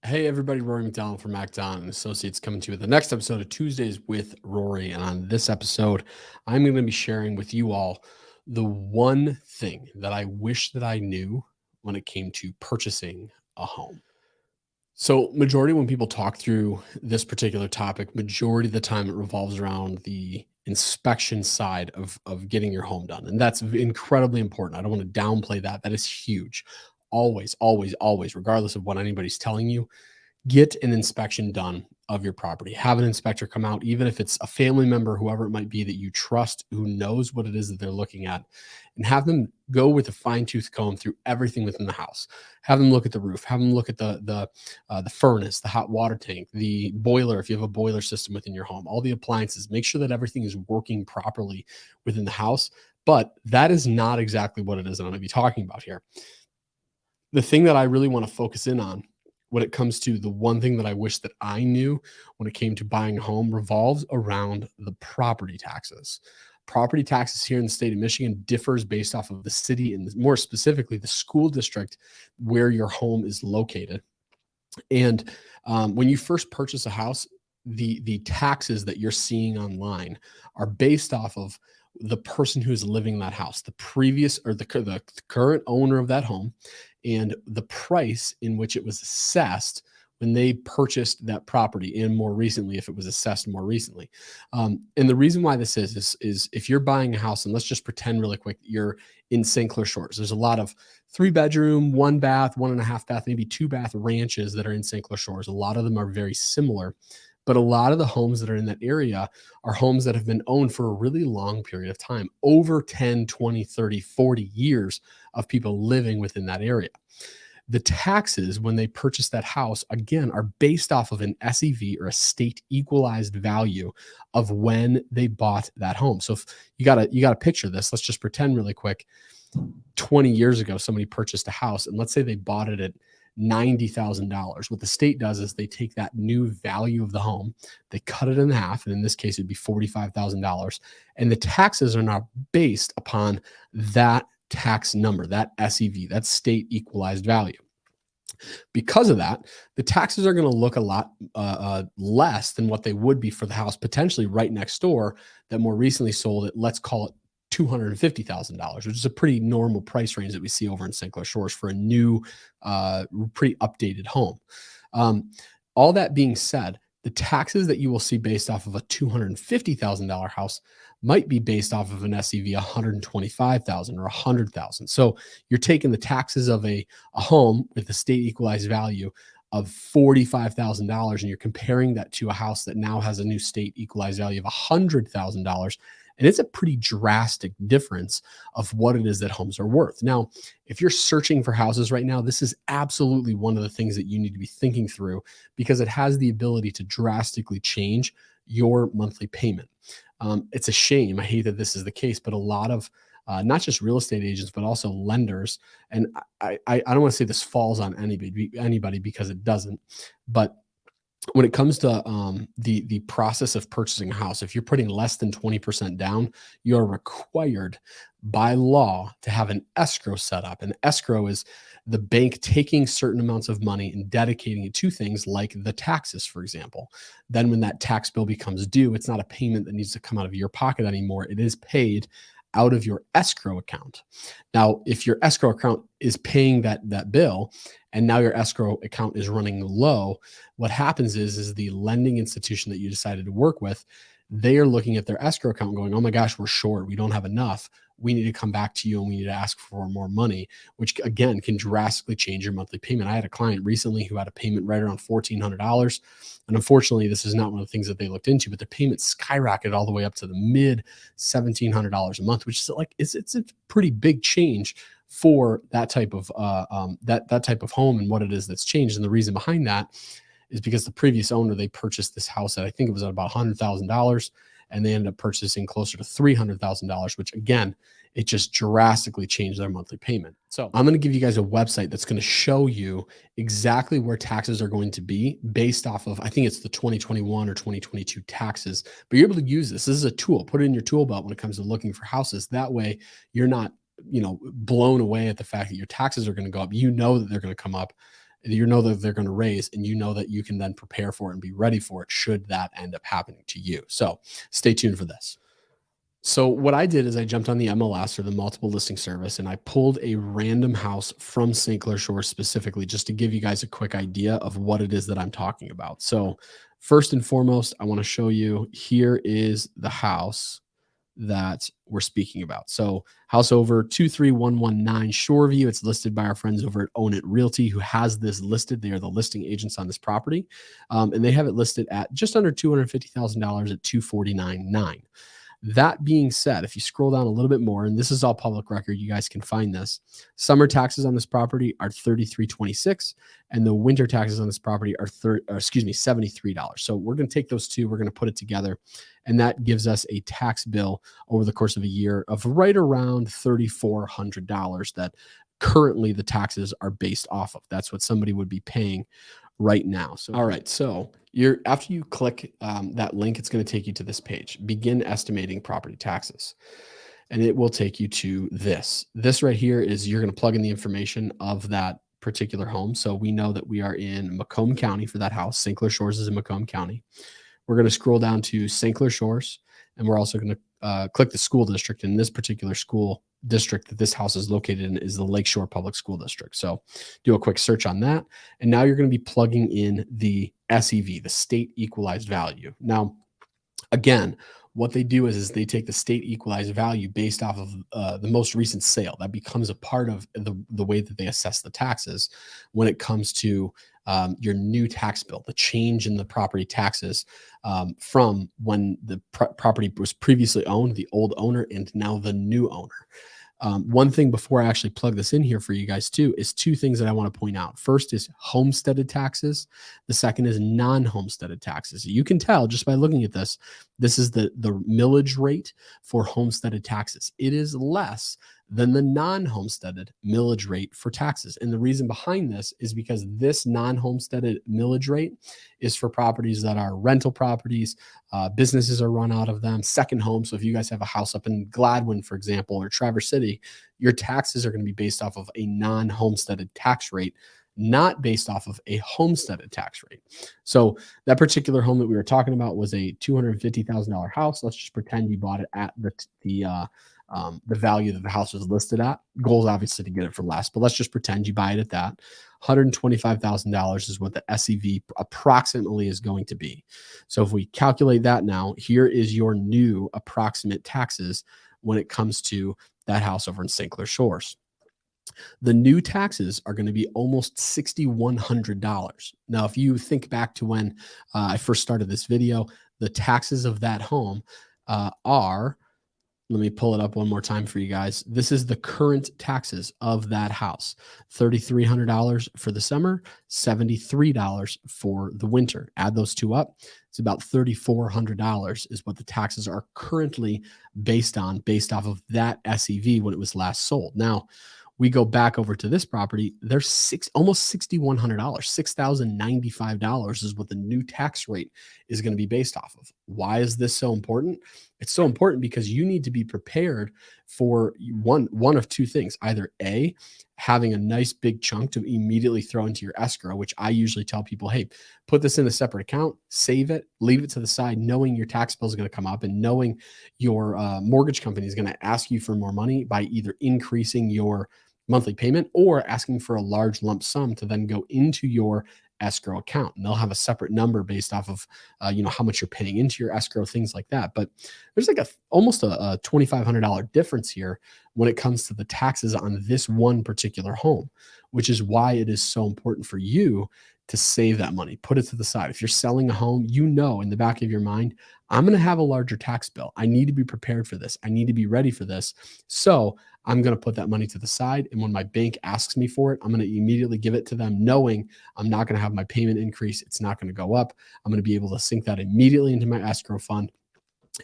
Hey everybody, Rory McDonald from MacDon and Associates coming to you with the next episode of Tuesdays with Rory. And on this episode, I'm going to be sharing with you all the one thing that I wish that I knew when it came to purchasing a home. So majority when people talk through this particular topic, majority of the time it revolves around the inspection side of getting your home done. And that's incredibly important. I don't want to downplay that. That is huge. Always, always, always, regardless of what anybody's telling you, get an inspection done of your property. Have an inspector come out, even if it's a family member, whoever it might be that you trust, who knows what it is that they're looking at, and have them go with a fine tooth comb through everything within the house. Have them look at the roof. Have them look at the furnace, the hot water tank, the boiler, if you have a boiler system within your home, all the appliances. Make sure that everything is working properly within the house. But that is not exactly what it is that I'm going to be talking about here. The thing that I really want to focus in on when it comes to the one thing that I wish that I knew when it came to buying a home revolves around the property taxes. Property taxes here in the state of Michigan differs based off of the city and more specifically the school district where your home is located. And when you first purchase a house, the taxes that you're seeing online are based off of the person who's living in that house, the previous or the current owner of that home, and the price in which it was assessed when they purchased that property, and more recently, if it was assessed more recently. And the reason why this is if you're buying a house, and let's just pretend really quick you're in St. Clair Shores. There's a lot of 3-bedroom, 1 bath, 1.5 bath, maybe 2 bath ranches that are in St. Clair Shores. A lot of them are very similar, but a lot of the homes that are in that area are homes that have been owned for a really long period of time, over 10, 20, 30, 40 years of people living within that area. The taxes when they purchase that house, again, are based off of an SEV or a state equalized value of when they bought that home. So if you gotta picture this, let's just pretend really quick. 20 years ago, somebody purchased a house, and let's say they bought it at $90,000. What the state does is they take that new value of the home, they cut it in half, and in this case, it'd be $45,000. And the taxes are now based upon that tax number, that SEV, that state equalized value. Because of that, the taxes are going to look a lot less than what they would be for the house potentially right next door that more recently sold at, let's call it $250,000, which is a pretty normal price range that we see over in St. Clair Shores for a new, pretty updated home. All that being said, the taxes that you will see based off of a $250,000 house might be based off of an SEV $125,000 or $100,000. So you're taking the taxes of a home with a state equalized value of $45,000 and you're comparing that to a house that now has a new state equalized value of $100,000. And it's a pretty drastic difference of what it is that homes are worth. Now, if you're searching for houses right now, this is absolutely one of the things that you need to be thinking through because it has the ability to drastically change your monthly payment. It's a shame. I hate that this is the case, but a lot of not just real estate agents, but also lenders. And I don't want to say this falls on anybody because it doesn't. But when it comes to the process of purchasing a house, if you're putting less than 20% down, you are required by law to have an escrow set up. And escrow is the bank taking certain amounts of money and dedicating it to things like the taxes, for example. Then when that tax bill becomes due, it's not a payment that needs to come out of your pocket anymore. It is paid out of your escrow account. Now, if your escrow account is paying that bill and now your escrow account is running low, what happens is the lending institution that you decided to work with, they are looking at their escrow account going, oh my gosh, we're short. We don't have enough. We need to come back to you and we need to ask for more money, which again can drastically change your monthly payment. I had a client recently who had a payment right around $1,400. And unfortunately, this is not one of the things that they looked into, but the payment skyrocketed all the way up to the mid $1,700 a month, which is like, it's a pretty big change for that type of that type of home and what it is that's changed. And the reason behind that is because the previous owner, they purchased this house at, I think it was at about $100,000, and they ended up purchasing closer to $300,000, which again, it just drastically changed their monthly payment. So I'm going to give you guys a website that's going to show you exactly where taxes are going to be based off of, I think it's the 2021 or 2022 taxes, but you're able to use this. This is a tool, put it in your tool belt when it comes to looking for houses. That way you're not, blown away at the fact that your taxes are going to go up. You know that they're going to come up. you know that they're going to raise, and you know that you can then prepare for it and be ready for it should that end up happening to you. So stay tuned for this. So what I did is I jumped on the MLS, or the multiple listing service, and I pulled a random house from St. Clair Shores specifically, just to give you guys a quick idea of what it is that I'm talking about. So first and foremost, I want to show you, here is the house that we're speaking about. So house over 23119 Shoreview. It's listed by our friends over at Own It Realty, who has this listed. They are the listing agents on this property. And they have it listed at just under $250,000 at 249.9. That being said, if you scroll down a little bit more, and this is all public record, you guys can find this. Summer taxes on this property are $33.26, and the winter taxes on this property are $73. So we're going to take those two, we're going to put it together, and that gives us a tax bill over the course of a year of right around $3,400 that currently the taxes are based off of. That's what somebody would be paying right now. So, all right. So after you click that link, it's going to take you to this page, begin estimating property taxes. And it will take you to this. This right here is, you're going to plug in the information of that particular home. So we know that we are in Macomb County for that house. St. Clair Shores is in Macomb County. We're going to scroll down to St. Clair Shores, and we're also going to click the school district. In this particular school district that this house is located in is the Lakeshore Public School District. So do a quick search on that. And now you're going to be plugging in the SEV, the state equalized value. Now, again, what they do is they take the state equalized value based off of the most recent sale. That becomes a part of the way that they assess the taxes when it comes to your new tax bill, the change in the property taxes from when the property was previously owned, the old owner, and now the new owner. One thing before I actually plug this in here for you guys too is two things that I want to point out. First is homesteaded taxes. The second is non-homesteaded taxes. You can tell just by looking at this, this is the millage rate for homesteaded taxes. It is less than the non-homesteaded millage rate for taxes. And the reason behind this is because this non-homesteaded millage rate is for properties that are rental properties. Businesses are run out of them, second homes. So if you guys have a house up in Gladwin, for example, or Traverse City, your taxes are going to be based off of a non-homesteaded tax rate, not based off of a homesteaded tax rate. So that particular home that we were talking about was a $250,000 house. Let's just pretend you bought it at the value that the house was listed at. Goal is obviously to get it for less, but let's just pretend you buy it at that. $125,000 is what the SEV approximately is going to be. So if we calculate that now, here is your new approximate taxes when it comes to that house over in St. Clair Shores. The new taxes are going to be almost $6,100. Now, if you think back to when I first started this video, the taxes of that home are, let me pull it up one more time for you guys. This is the current taxes of that house. $3,300 for the summer, $73 for the winter. Add those two up, it's about $3,400 is what the taxes are currently based off of that SEV when it was last sold. Now, we go back over to this property, there's almost $6,100, $6,095 is what the new tax rate is going to be based off of. Why is this so important? It's so important because you need to be prepared for one of two things. Either A, having a nice big chunk to immediately throw into your escrow, which I usually tell people, hey, put this in a separate account, save it, leave it to the side, knowing your tax bill is going to come up and knowing your mortgage company is going to ask you for more money by either increasing your monthly payment or asking for a large lump sum to then go into your escrow account. And they'll have a separate number based off of, how much you're paying into your escrow, things like that. But there's like almost a $2,500 difference here when it comes to the taxes on this one particular home, which is why it is so important for you to save that money, put it to the side. If you're selling a home, in the back of your mind, I'm going to have a larger tax bill. I need to be prepared for this. I need to be ready for this. So I'm going to put that money to the side. And when my bank asks me for it, I'm going to immediately give it to them, knowing I'm not going to have my payment increase. It's not going to go up. I'm going to be able to sink that immediately into my escrow fund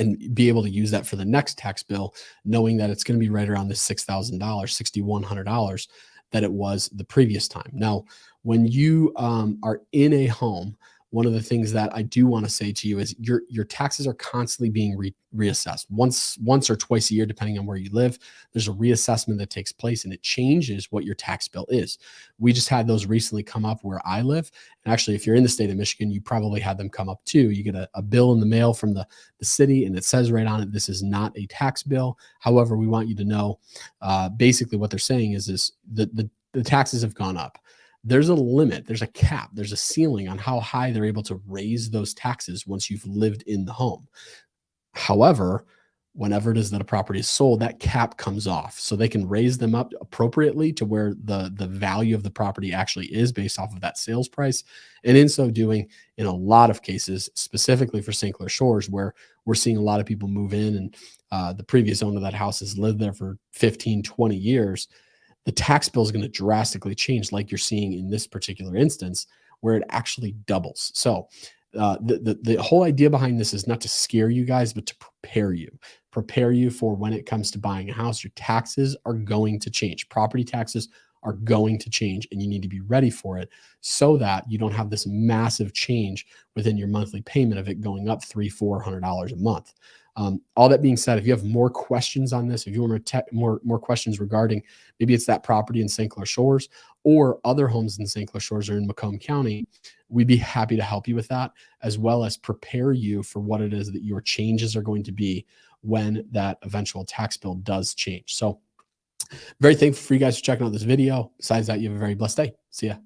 and be able to use that for the next tax bill, knowing that it's going to be right around the $6,000, $6,100 that it was the previous time. Now, when you are in a home one of the things that I do want to say to you is your taxes are constantly being reassessed once or twice a year, depending on where you live. There's a reassessment that takes place, and it changes what your tax bill is. We just had those recently come up where I live, and actually, if you're in the state of Michigan, you probably had them come up too. You get a bill in the mail from the city, and it says right on it, this is not a tax bill. However, we want you to know, basically what they're saying is the taxes have gone up. There's a limit, there's a cap, there's a ceiling on how high they're able to raise those taxes once you've lived in the home. However, whenever it is that a property is sold, that cap comes off. So they can raise them up appropriately to where the value of the property actually is based off of that sales price. And in so doing, in a lot of cases, specifically for St. Clair Shores, where we're seeing a lot of people move in, and the previous owner of that house has lived there for 15, 20 years, the tax bill is going to drastically change, like you're seeing in this particular instance, where it actually doubles. So the whole idea behind this is not to scare you guys, but to prepare you for when it comes to buying a house. Your taxes are going to change. Property taxes are going to change, and you need to be ready for it so that you don't have this massive change within your monthly payment of it going up $300-400 a month. All that being said, if you have more questions on this, if you want more questions regarding maybe it's that property in St. Clair Shores or other homes in St. Clair Shores or in Macomb County, we'd be happy to help you with that, as well as prepare you for what it is that your changes are going to be when that eventual tax bill does change. So very thankful for you guys for checking out this video. Besides that, you have a very blessed day. See ya.